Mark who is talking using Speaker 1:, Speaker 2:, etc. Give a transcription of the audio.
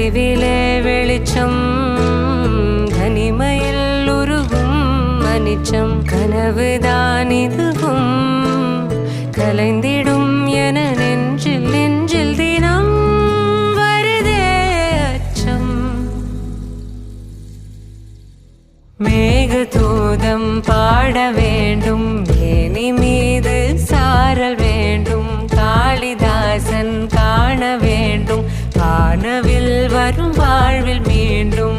Speaker 1: தொலைவிலே வெளிச்சம் தனிமையில் உருகும் அனிச்சம் கனவுதான் இதுவும் கலைந்திடும் என நெஞ்சில் நெஞ்சில் தினம் வருதே அச்சம். மேகதூதம் பாட வேண்டும் மேனி மீது சாரல் வேண்டும் காளிதாசன் காண வேண்டும் வானவில் வரும் வாழ்வில் மீண்டும்